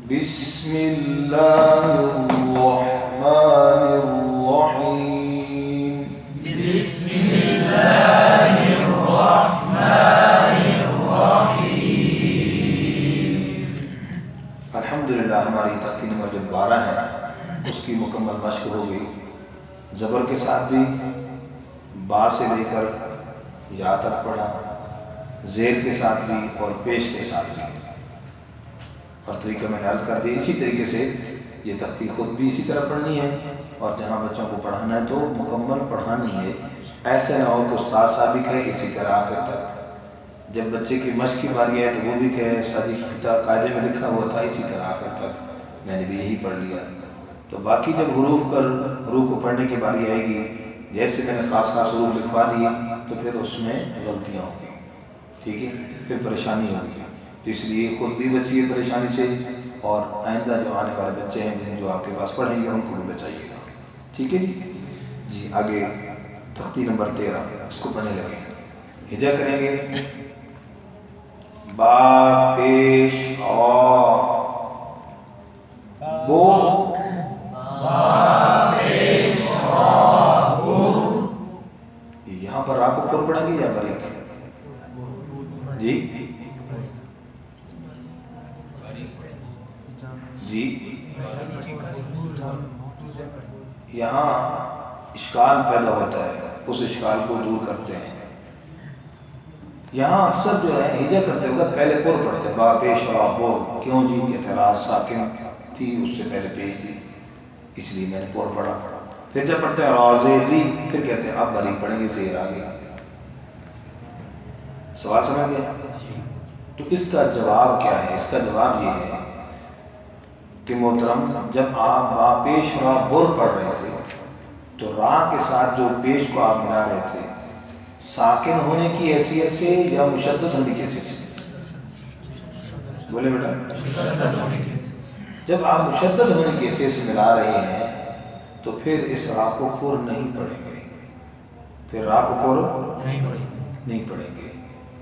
بسم اللہ الرحمن الرحیم بسم اللہ الرحمن الرحیم۔ الحمدللہ ہماری تختی نمبر جو 12 ہے اس کی مکمل مشق ہو گئی، زبر کے ساتھ بھی با سے لے کر یا تک پڑھا، زیر کے ساتھ بھی اور پیش کے ساتھ بھی، اور طریقہ میں نے عرض کر دیا اسی طریقے سے یہ تختی خود بھی اسی طرح پڑھنی ہے، اور جہاں بچوں کو پڑھانا ہے تو مکمل پڑھانی ہے۔ ایسے نہ ہو کہ استاد صاحب بھی کہے اسی طرح آخر تک، جب بچے کی مشق کی باری ہے تو وہ بھی کہے سادی قاعدے میں لکھا ہوا تھا اسی طرح آخر تک، میں نے بھی یہی پڑھ لیا۔ تو باقی جب حروف کو پڑھنے کی باری آئے گی، جیسے میں نے خاص حروف لکھوا دیے تو پھر اس میں غلطیاں ہوں گی، ٹھیک ہے، پھر پریشانی ہوگی۔ تو اس لیے خود بھی بچیے پریشانی سے، اور آئندہ جو آنے والے بچے ہیں جو آپ کے پاس پڑھیں گے ان کو بھی بچائیے گا، ٹھیک ہے جی۔ آگے تختی نمبر 13 اس کو پڑھنے لگے، ہجا کریں گے۔ با پیش بو، یہاں پر را کو پر پڑھیں گے یا باریک جی جی؟ یہاں اشکال پیدا ہوتا ہے، اس اشکال کو دور کرتے ہیں۔ یہاں اکثر جو ہے ہجا کرتے وقت پہلے پر پڑھتے ہیں، با پیش را بور، کیوں جی کہ اعتراض ساکن تھی اس سے پہلے پیش تھی، اس لیے میں نے پر پڑھا۔ پھر جب پڑھتے ہیں رازیلی، پھر کہتے ہیں اب باریک پڑھیں گے، زیر آگے۔ سوال سمجھ گئے؟ تو اس کا جواب کیا ہے؟ اس کا جواب یہ ہے کہ محترم، جب آپ با پیش را بور پڑھ رہے تھے تو را کے ساتھ جو پیش کو آپ ملا رہے تھے ساکن ہونے کی حیثیت سے یا مشدد ہونے کی حیثیت سے؟ بولے بیٹا، جب آپ مشدد ہونے کی حیثیت سے ملا رہے ہیں تو پھر اس را کو پر نہیں پڑھیں گے، پھر را کو پر نہیں پڑھیں گے،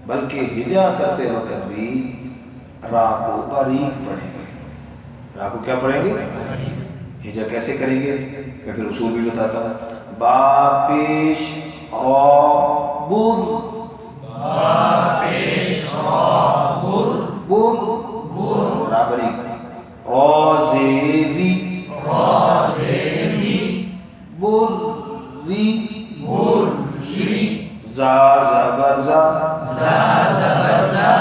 بلکہ ہجا کرتے وقت بھی را کو باریک پڑھیں گے۔ را کو کیا پڑھیں گے؟ ہجا کیسے کریں گے؟ میں پھر اصول بھی بتاتا ہوں۔ با پیش را بور، با پیش را بور، بور را باریک، را زیری، را زیری، بور ری، بور ری، زا زبر زا، زا زبر زا،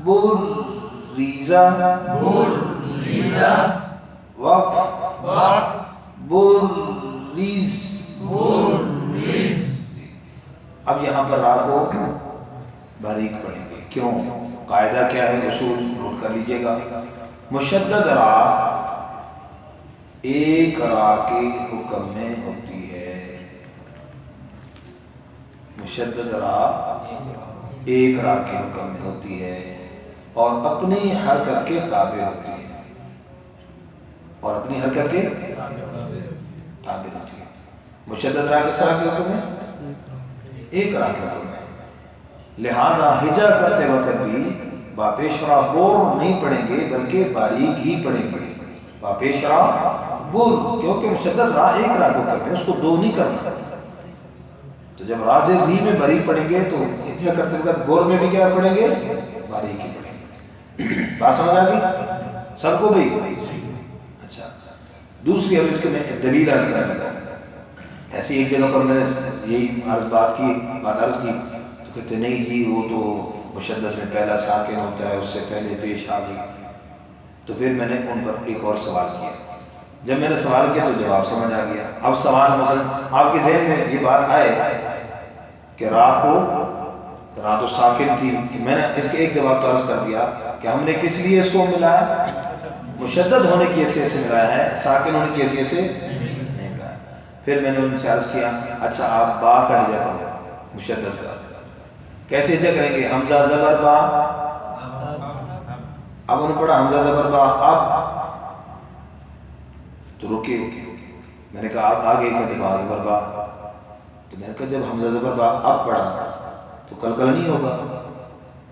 بور ریزا، بور ریزا، وقف، وقف، بور ریز، بور ریز۔ اب یہاں پر را کو باریک پڑھیں گے، کیوں؟ قاعدہ کیا ہے؟ اصول نوٹ کر لیجئے گا۔ مشدد را ایک را کے حکم میں ہوتی ہے، مشدد را ایک را کے حکم میں ہوتی ہے اور اپنی حرکت کے تابع ہوتی ہے، اور اپنی حرکت کے تابع ہوتی ہے۔ مشدد را کس را کے حکم میں؟ ایک را کے حکم میں، لہذا ہجا کرتے وقت بھی با پیش را بور نہیں پڑھیں گے بلکہ باریک ہی پڑھیں گے، با پیش را بور، کیونکہ مشدد را ایک را کے حکم میں، اس کو دو نہیں کرنا۔ تو جب راز ری میں باریک پڑھیں گے تو ہجا کرتے وقت بور میں بھی کیا پڑھیں گے؟ باریک ہی پڑھیں گے۔ بات سمجھ آ گئی سب کو بھی؟ اچھا، دوسری اب اس کے میں دلیل عرض کرنے لگا۔ ایسی ایک جگہ پر میں نے یہی بات عرض کی تو کہتے نہیں جی وہ تو مشدد میں پہلا ساکن ہوتا ہے، اس سے پہلے پیش آ گئی۔ تو پھر میں نے ان پر ایک اور سوال کیا، جب میں نے سوال کیا تو جواب سمجھ آ گیا۔ اب سوال مثلا آپ کے ذہن میں یہ بات آئے کہ را تو ساکن تھی، کہ میں نے اس کے ایک جواب تو عرض کر دیا کہ ہم نے کس لیے اس کو ملایا؟ مشدد ہونے کی حیثیت سے ملایا ہے، ساکن ہونے کی حیثیت سے نہیں ملایا۔ پھر میں نے ان سے عرض کیا اچھا آپ با کا ہجا کرو، مشدد کا کیسے ہجا کریں گے؟ حمزہ زبر با، اب انہوں نے پڑھا حمزہ زبر با اب، تو رکے، میں نے کہا آپ آگے کہتے با زبر با، تو میں نے کہا جب حمزہ زبر با اب پڑھا تو کلکل نہیں ہوگا؟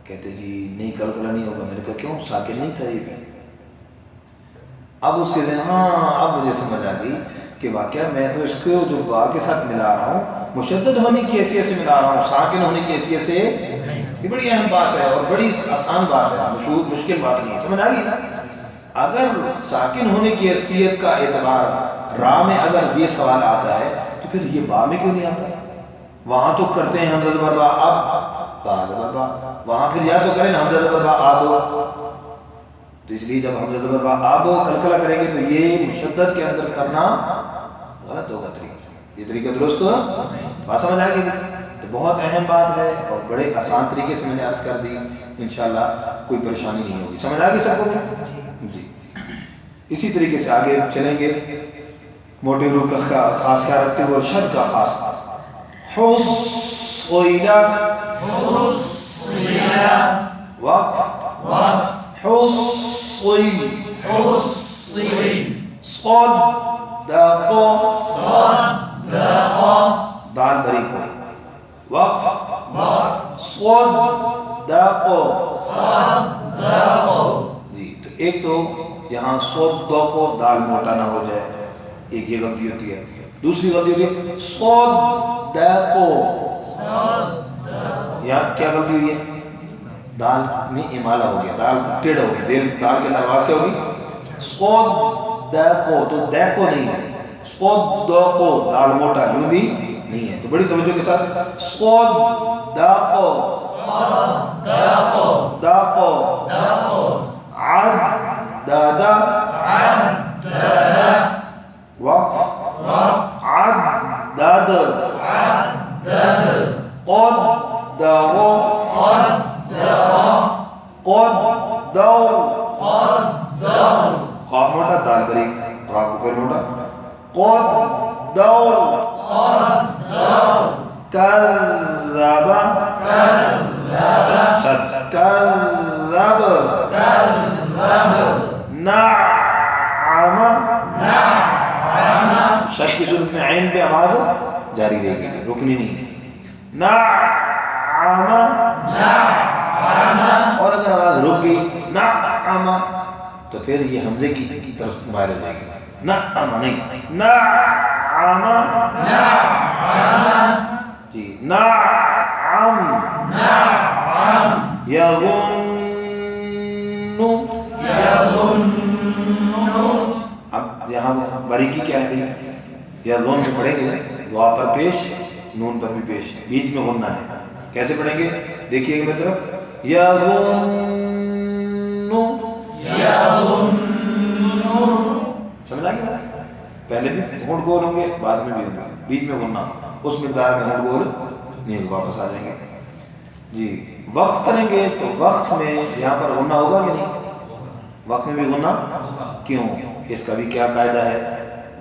کہتے جی نہیں کلکلا نہیں ہوگا۔ میں نے کہا کیوں؟ ساکن نہیں تھا یہ بھی؟ اب اس کے ذہن ہاں اب مجھے سمجھ آ گئی کہ واقعہ میں تو اس کو جو با کے ساتھ ملا رہا ہوں مشدد ہونے کی حیثیت سے ملا رہا ہوں، ساکن ہونے کی حیثیت سے. یہ بڑی اہم بات ہے اور بڑی آسان بات ہے، مشکل بات نہیں ہے. سمجھ آ گئی نا؟ اگر ساکن ہونے کی حیثیت کا اعتبار را میں اگر یہ سوال آتا ہے تو پھر یہ با میں کیوں نہیں آتا؟ وہاں تو کرتے ہیں حمزہ زبر با اب با زبر با، وہاں پھر یا تو کریں نا حمزہ زبر با آب. تو اس لیے جب حمزہ زبر با آب کلکلہ کریں گے تو یہ مشدد کے اندر کرنا غلط ہوگا. یہ طریقہ درست ہو بات سمجھ آئے گی. تو بہت اہم بات ہے اور بڑے آسان طریقے سے میں نے عرض کر دی، انشاءاللہ کوئی پریشانی نہیں ہوگی. سمجھ آ گئی سب کو جی. اسی طریقے سے آگے چلیں گے. موٹے روح کا خاص خیال رکھتے ہوئے اور شد کا خاص. حصیلا وقف حصیل صدق دال بری کو وقف صدق جی. تو ایک تو یہاں صدق دال موٹا نہ ہو جائے، ایک یہ غلطی ہوتی ہے. دوسری غلطی ہوتی ہے صدق، یہاں کیا غلطی ہوئی ہے؟ دال میں امالہ ہو گیا، دال ٹیڑھ ہو گئی، دال کے اندر آواز کیا ہوگی؟ صدق. تو دیکو نہیں ہے، صدق دال موٹا یوں بھی نہیں ہے. تو بڑی توجہ کے ساتھ صدق دق عدد وقف عدد قدر قا موٹا دال بریک را کو پھر موٹا قدر کذب شد کذب نعم شد کی صورت میں عین پہ آواز جاری رہے گی، رکنی نہیں. نعم اور اگر آواز رک گئی نعم تو پھر یہ حمزے کی طرف مائل ہو جائے گی. نعم نہیں، نعم جی. نعم یظن. اب یہاں باریکی کیا ہے بھائی؟ یظن میں پڑھیں گے وا پر پیش، نون پر بھی پیش، بیچ میں غنہ ہے. کیسے پڑھیں گے؟ دیکھیے گا میری طرف. یظن سمجھ آگے بات؟ پہلے بھی ہونٹ گول ہوں گے، بعد میں بھی ہوں گے، بیچ میں غنہ اس مقدار میں ہونٹ گول نہیں ہوگا، واپس آ جائیں گے جی. وقف کریں گے تو وقف میں یہاں پر غنہ ہوگا کہ نہیں؟ وقف میں بھی غنہ کیوں؟ اس کا بھی کیا قاعدہ ہے؟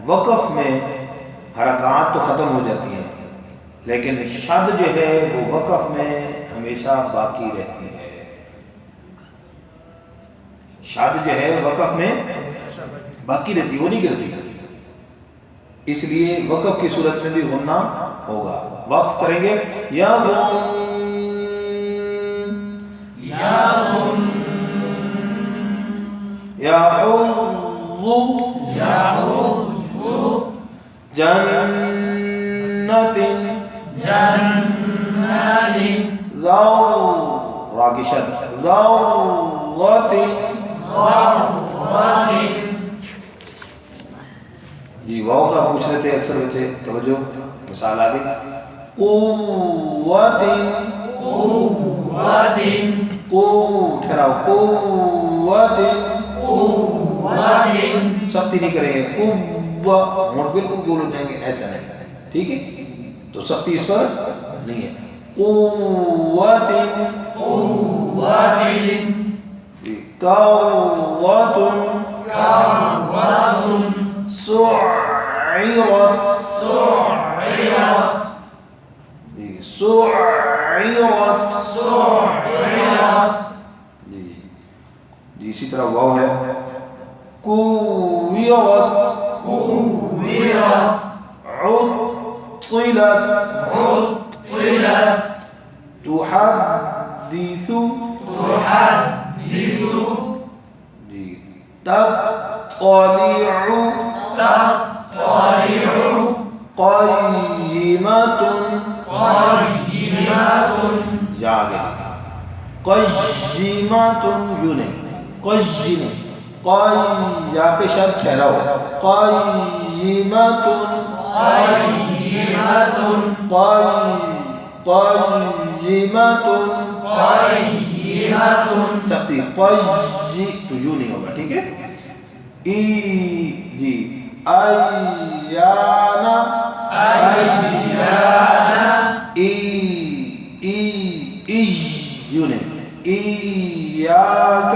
وقف میں حرکات تو ختم ہو جاتی ہیں لیکن شد جو ہے وہ وقف میں ہمیشہ باقی رہتی ہے. شد جو ہے وقف میں باقی رہتی ہے، وہ نہیں گرتی. اس لیے وقف کی صورت میں بھی غنہ ہوگا. وقف کریں گے یا جنت راکی شد ذوت جی. واؤ کا پوچھ رہے تھے اکثر بچے، توجہ مثال آ گئی. قوت ٹھہراؤ، قوت سختی نہیں کریں گے. ہونٹ بالکل گول ہو جائیں گے، ایسا نہیں، ٹھیک ہے؟ تو سختی اس پر نہیں ہے. قوت کروت سعرت سعرت جی. اسی طرح واو ہے کویرت عطلت تحدث جی. یا آگے قیمتن یوں نہیں قیمتن یا پہ شب ٹھہراؤ قیمتن سختی تو یوں نہیں ہوگا ٹھیک ہے جی ایانا یوں نہیں ایاک